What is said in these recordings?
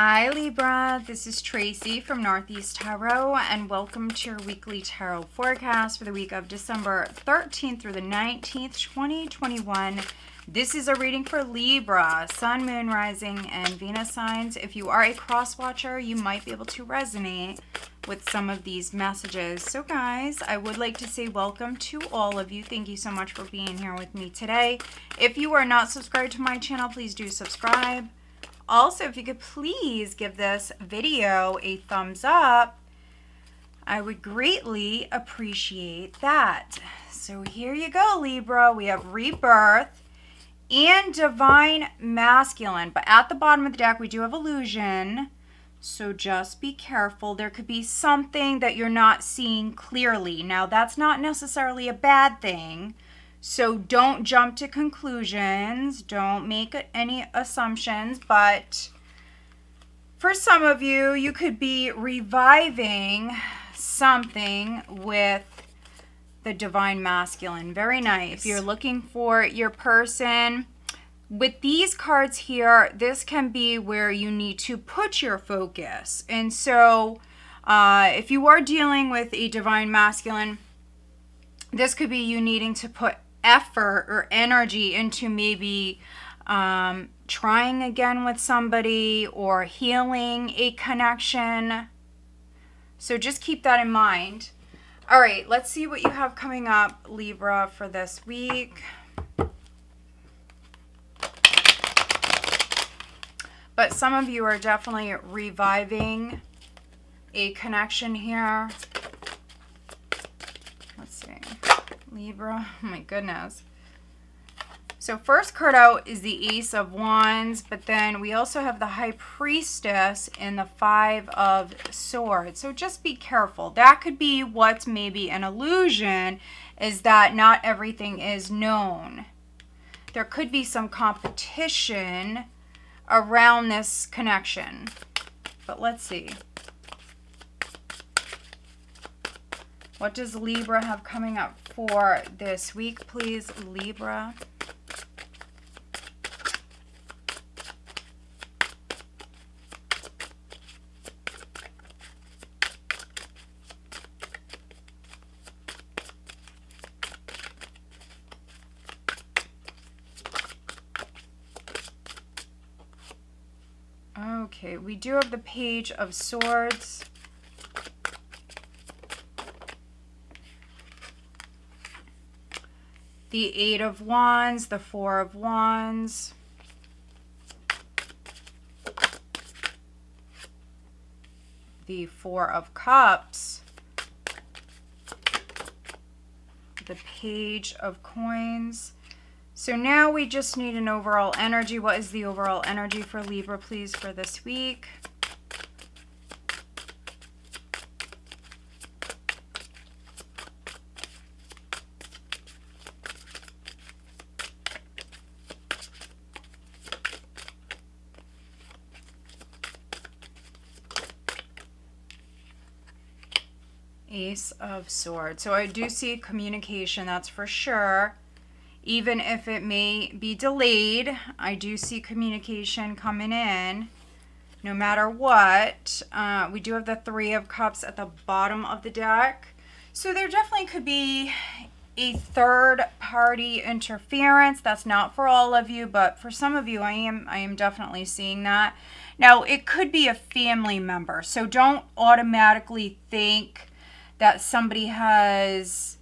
Hi Libra, this is Tracy from Northeast Tarot and welcome to your weekly tarot forecast for the week of December 13th through the 19th, 2021. This is a reading for Libra, Sun, Moon, Rising, and Venus signs. If you are a cross-watcher, you might be able to resonate with some of these messages. So guys, I would like to say welcome to all of you. Thank you so much for being here with me today. If you are not subscribed to my channel, please do subscribe. Also, if you could please give this video a thumbs up, I would greatly appreciate that. So here you go, Libra. We have Rebirth and Divine Masculine. But at the bottom of the deck, we do have Illusion. So just be careful. There could be something that you're not seeing clearly. Now, that's not necessarily a bad thing. So don't jump to conclusions. Don't make any assumptions. But for some of you, you could be reviving something with the Divine Masculine. Very nice. If you're looking for your person, with these cards here, this can be where you need to put your focus. And so if you are dealing with a Divine Masculine, this could be you needing to put effort or energy into maybe trying again with somebody or healing a connection. So just keep that in mind. All right, let's see what you have coming up, Libra, for this week. But some of you are definitely reviving a connection here. Let's see. Libra, oh my goodness. So first card out is the Ace of Wands, but then we also have the High Priestess and the Five of Swords. So just be careful. That could be what's maybe an illusion, is that not everything is known. There could be some competition around this connection. But let's see. What does Libra have coming up for this week, please, Libra? Okay, we do have the Page of Swords. The Eight of Wands, the Four of Wands, the Four of Cups, the Page of Coins. So now we just need an overall energy. What is the overall energy for Libra, please, for this week? Ace of Swords. So I do see communication, that's for sure. Even if it may be delayed, I do see communication coming in no matter what. We do have the Three of Cups at the bottom of the deck. So there definitely could be a third party interference. That's not for all of you, but for some of you, I am definitely seeing that. Now, it could be a family member. So don't automatically think that somebody has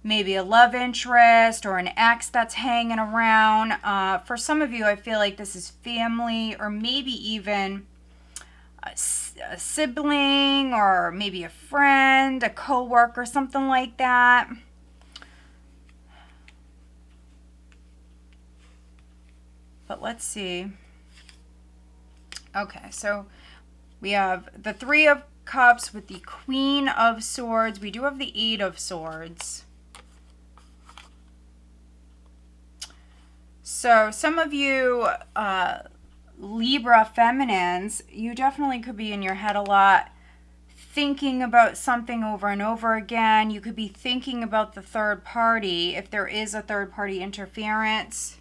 maybe a love interest or an ex that's hanging around. For some of you, I feel like this is family or maybe even a sibling or maybe a friend, a co-worker, something like that. But let's see. Okay, so we have the Three of Cups with the Queen of Swords. We do have the Eight of Swords. So some of you Libra feminines, you definitely could be in your head a lot, thinking about something over and over again. You could be thinking about the third party, if there is a third party interference.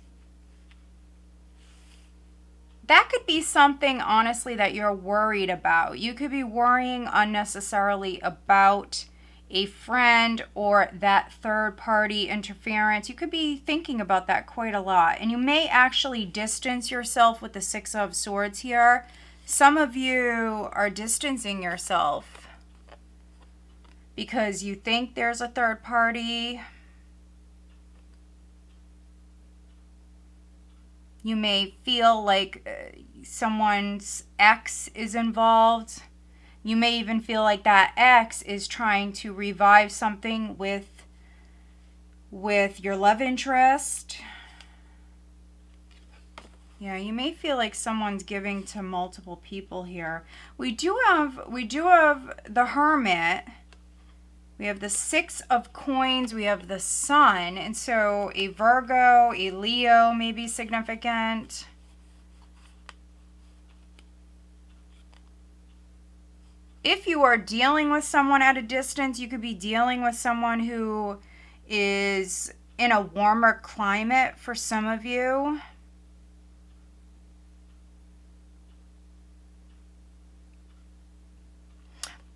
That could be something, honestly, that you're worried about. You could be worrying unnecessarily about a friend or that third party interference. You could be thinking about that quite a lot. And you may actually distance yourself with the Six of Swords here. Some of you are distancing yourself because you think there's a third party. You may feel like someone's ex is involved. You may even feel like that ex is trying to revive something with your love interest. Yeah, you may feel like someone's giving to multiple people here. We do have the Hermit. We have the Six of Coins. We have the Sun. And so a Virgo, a Leo may be significant. If you are dealing with someone at a distance, you could be dealing with someone who is in a warmer climate for some of you.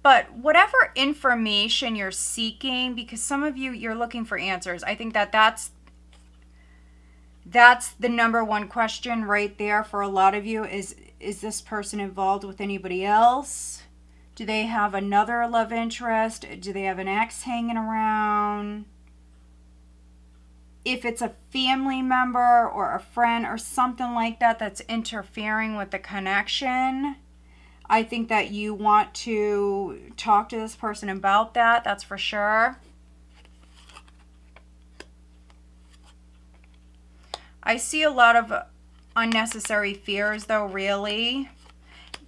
But whatever information you're seeking, because some of you, you're looking for answers. I think that's the number one question right there for a lot of you is this person involved with anybody else? Do they have another love interest? Do they have an ex hanging around? If it's a family member or a friend or something like that that's interfering with the connection, I think that you want to talk to this person about that. That's for sure. I see a lot of unnecessary fears though, really.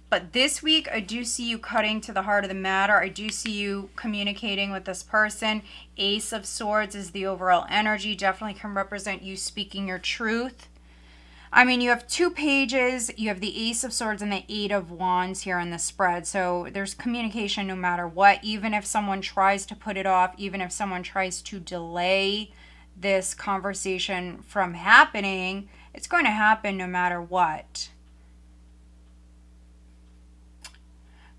But this week, I do see you cutting to the heart of the matter. I do see you communicating with this person. Ace of Swords is the overall energy. Definitely can represent you speaking your truth. I mean, you have two pages. You have the Ace of Swords and the Eight of Wands here in the spread. So there's communication no matter what. Even if someone tries to put it off, even if someone tries to delay this conversation from happening, it's going to happen no matter what.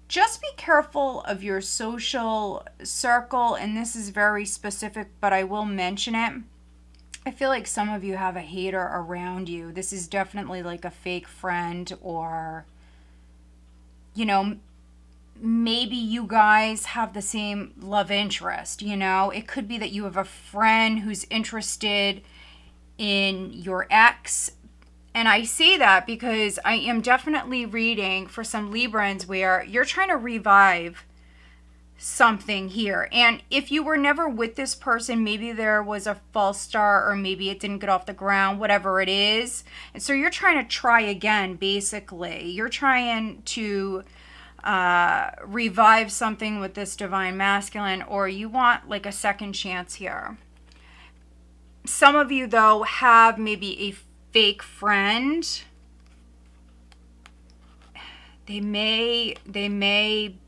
Just be careful of your social circle, and this is very specific, but I will mention it. I feel like some of you have a hater around you. This is definitely like a fake friend, or, you know, maybe you guys have the same love interest, you know. It could be that you have a friend who's interested in your ex. And I say that because I am definitely reading for some Librans where you're trying to revive something here. And if you were never with this person, maybe there was a false start, or maybe it didn't get off the ground, whatever it is. And so you're trying to try again, basically. You're trying to revive something with this divine masculine, or you want like a second chance here. Some of you, though, have maybe a fake friend. They may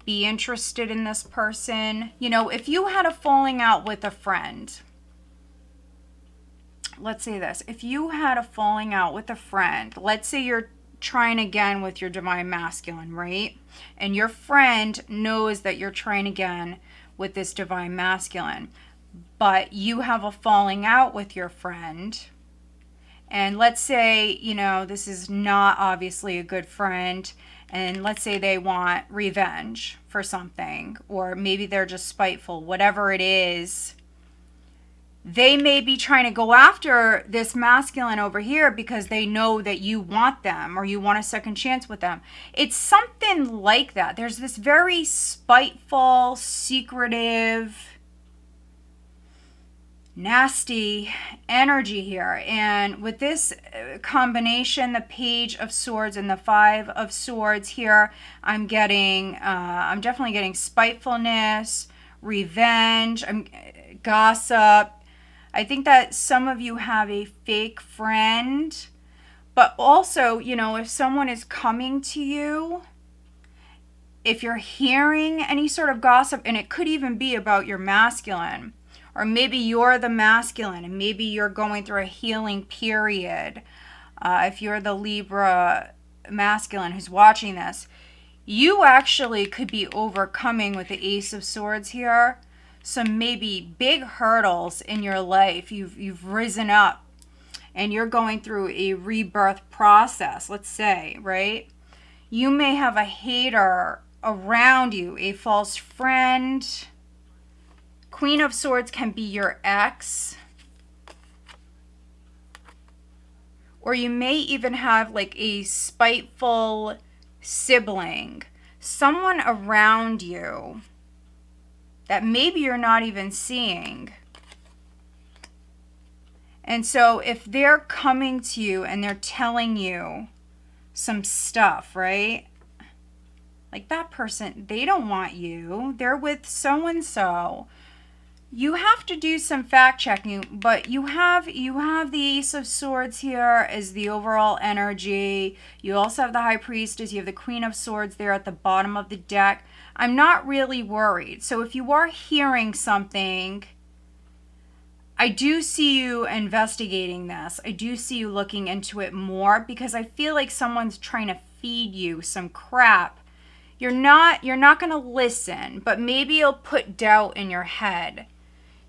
be interested in this person. You know, if you had a falling out with a friend, let's say this. If you had a falling out with a friend, let's say you're trying again with your divine masculine, right? And your friend knows that you're trying again with this divine masculine, but you have a falling out with your friend. And let's say, you know, this is not obviously a good friend, and let's say they want revenge for something, or maybe they're just spiteful, whatever it is. They may be trying to go after this masculine over here because they know that you want them, or you want a second chance with them. It's something like that. There's this very spiteful, secretive, nasty energy here. And with this combination, the Page of Swords and the Five of Swords here, I'm definitely getting spitefulness, revenge, gossip. I think that some of you have a fake friend, but also, you know, if someone is coming to you, if you're hearing any sort of gossip, and it could even be about your masculine, or maybe you're the masculine and maybe you're going through a healing period. If you're the Libra masculine who's watching this, you actually could be overcoming with the Ace of Swords here some maybe big hurdles in your life. You've risen up and you're going through a rebirth process, let's say, right? You may have a hater around you, a false friend. Queen of Swords can be your ex. Or you may even have like a spiteful sibling, someone around you that maybe you're not even seeing. And so if they're coming to you and they're telling you some stuff, right? Like that person, they don't want you. They're with so-and-so. You have to do some fact checking, but you have the Ace of Swords here as the overall energy. You also have the High Priestess. You have the Queen of Swords there at the bottom of the deck. I'm not really worried. So if you are hearing something, I do see you investigating this. I do see you looking into it more, because I feel like someone's trying to feed you some crap. You're not going to listen, but maybe you'll put doubt in your head.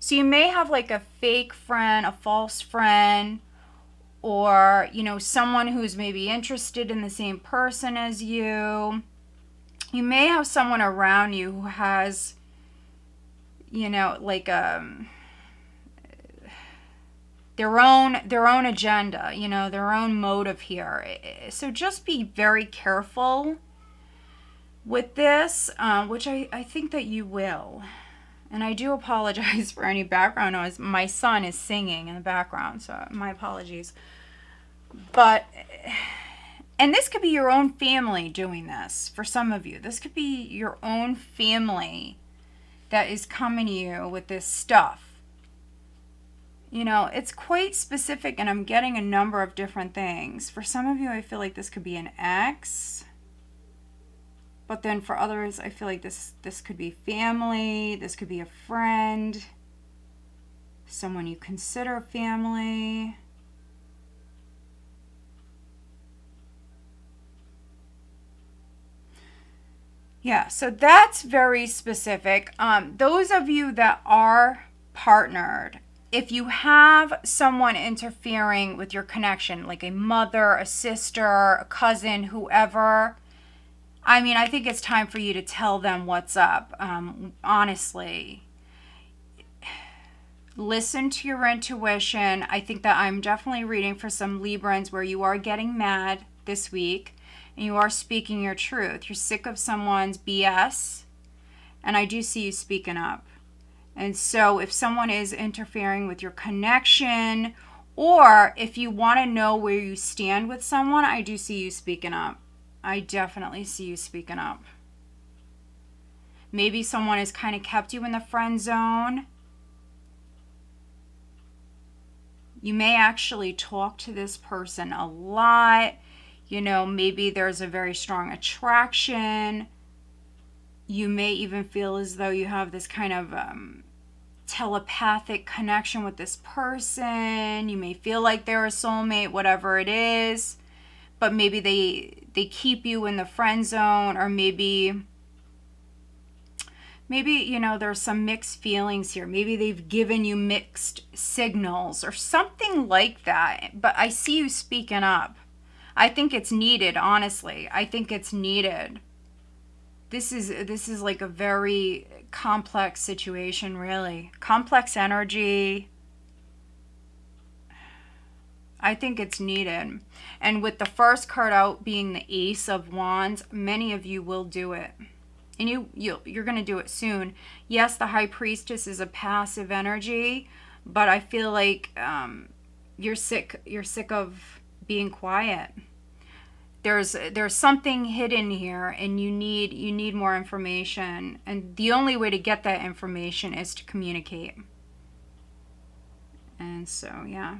So you may have like a fake friend, a false friend, or, you know, someone who's maybe interested in the same person as you. You may have someone around you who has, you know, like their own agenda, you know, their own motive here. So just be very careful with this, which I think that you will. And I do apologize for any background noise. My son is singing in the background, so my apologies. But, and this could be your own family doing this for some of you. This could be your own family that is coming to you with this stuff. You know, it's quite specific, and I'm getting a number of different things. For some of you, I feel like this could be an ex. But then for others, I feel like this could be family. This could be a friend. Someone you consider family. Yeah, so that's very specific. Those of you that are partnered, if you have someone interfering with your connection, like a mother, a sister, a cousin, whoever, I mean, I think it's time for you to tell them what's up. Honestly, listen to your intuition. I think that I'm definitely reading for some Librans where you are getting mad this week and you are speaking your truth. You're sick of someone's BS, and I do see you speaking up. And so if someone is interfering with your connection, or if you want to know where you stand with someone, I do see you speaking up. I definitely see you speaking up. Maybe someone has kind of kept you in the friend zone. You may actually talk to this person a lot. You know, maybe there's a very strong attraction. You may even feel as though you have this kind of telepathic connection with this person. You may feel like they're a soulmate, whatever it is. But maybe they keep you in the friend zone, or maybe, you know, there's some mixed feelings here. Maybe they've given you mixed signals or something like that. But I see you speaking up. I think it's needed, honestly. I think it's needed. This is like a very complex situation, really. Complex energy. I think it's needed. And with the first card out being the Ace of Wands, many of you will do it. And you're going to do it soon. Yes, the High Priestess is a passive energy, but I feel like you're sick of being quiet. There's something hidden here, and you need more information. And the only way to get that information is to communicate. And so, yeah.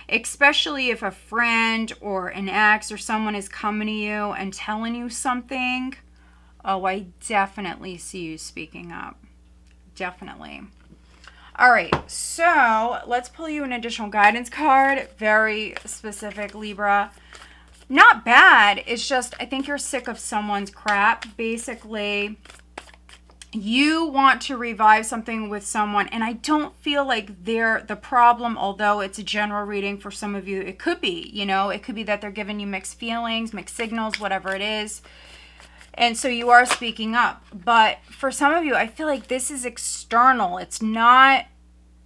Especially if a friend or an ex or someone is coming to you and telling you something. Oh, I definitely see you speaking up. Definitely. All right, so let's pull you an additional guidance card. Very specific, Libra. not bad. It's just, I think you're sick of someone's crap. Basically, you want to revive something with someone, and I don't feel like they're the problem, although it's a general reading for some of you. It could be, you know, it could be that they're giving you mixed feelings, mixed signals, whatever it is. And so you are speaking up. But for some of you, I feel like this is external. It's not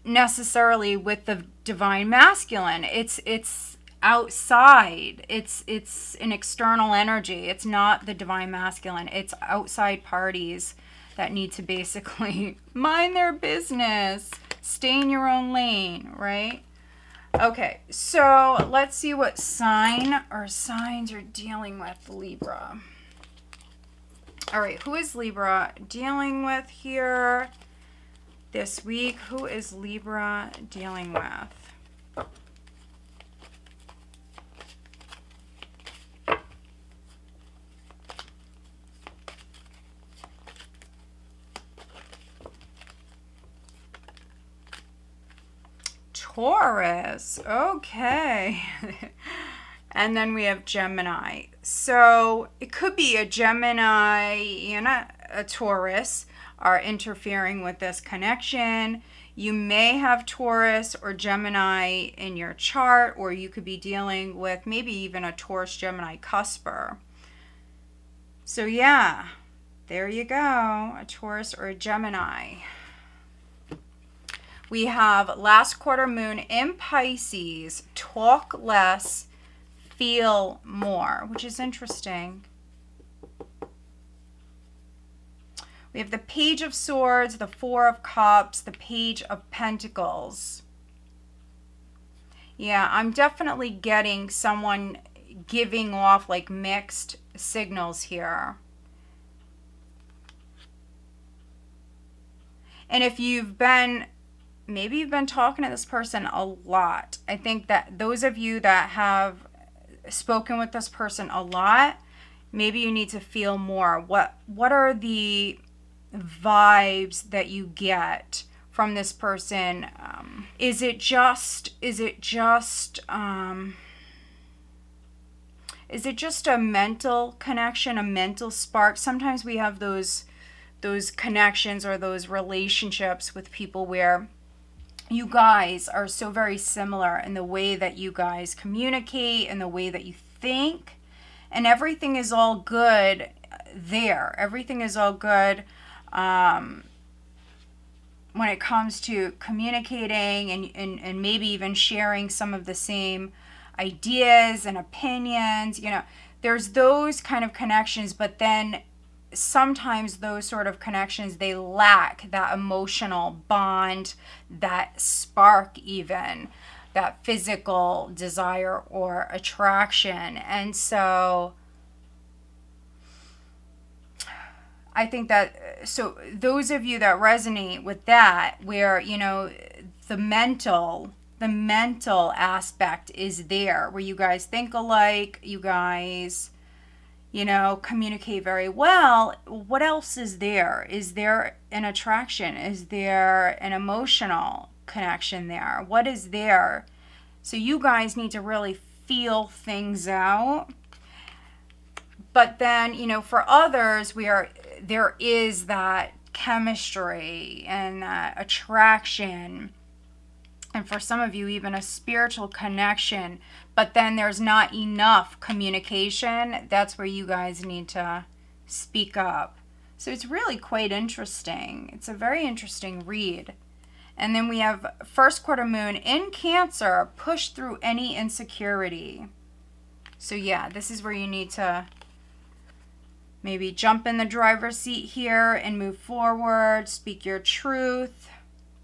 necessarily with the divine masculine. It's outside. It's an external energy. It's not the divine masculine. It's outside parties that need to basically mind their business, stay in your own lane, right? Okay, so let's see what sign or signs you're dealing with, Libra. All right, who is Libra dealing with here this week? Who is Libra dealing with? Taurus. Okay. And then we have Gemini. So it could be a Gemini and a Taurus are interfering with this connection. You may have Taurus or Gemini in your chart, or you could be dealing with maybe even a Taurus Gemini cusper. So yeah, there you go, a Taurus or a Gemini. We have last quarter moon in Pisces, talk less, feel more, which is interesting. We have the Page of Swords, the Four of Cups, the Page of Pentacles. Yeah, I'm definitely getting someone giving off like mixed signals here. And if you've been, maybe you've been talking to this person a lot. I think that those of you that have spoken with this person a lot, maybe you need to feel more. What are the vibes that you get from this person? Is it just a mental connection, a mental spark? Sometimes we have those connections or those relationships with people where you guys are so very similar in the way that you guys communicate and the way that you think, and everything is all good there. Everything is all good when it comes to communicating and maybe even sharing some of the same ideas and opinions. You know, there's those kind of connections, but then sometimes those sort of connections, they lack that emotional bond, that spark, even that physical desire or attraction. And so I think that, so those of you that resonate with that, where, you know, the mental aspect is there, where you guys think alike, you guys, you know, communicate very well. What else is there? Is there an attraction? Is there an emotional connection there? What is there? So you guys need to really feel things out. But then, you know, for others, there is that chemistry and that attraction. And for some of you, even a spiritual connection. But then there's not enough communication. That's where you guys need to speak up. So it's really quite interesting. It's a very interesting read. And then we have first quarter moon in Cancer, push through any insecurity. So yeah, this is where you need to maybe jump in the driver's seat here and move forward, speak your truth.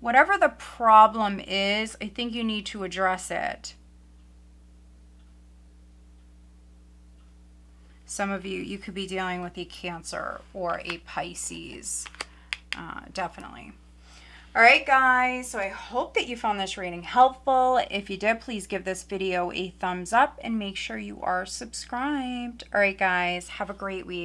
Whatever the problem is, I think you need to address it. Some of you could be dealing with a Cancer or a Pisces, definitely. All right, guys, so I hope that you found this reading helpful. If you did, please give this video a thumbs up and make sure you are subscribed. All right, guys, have a great week.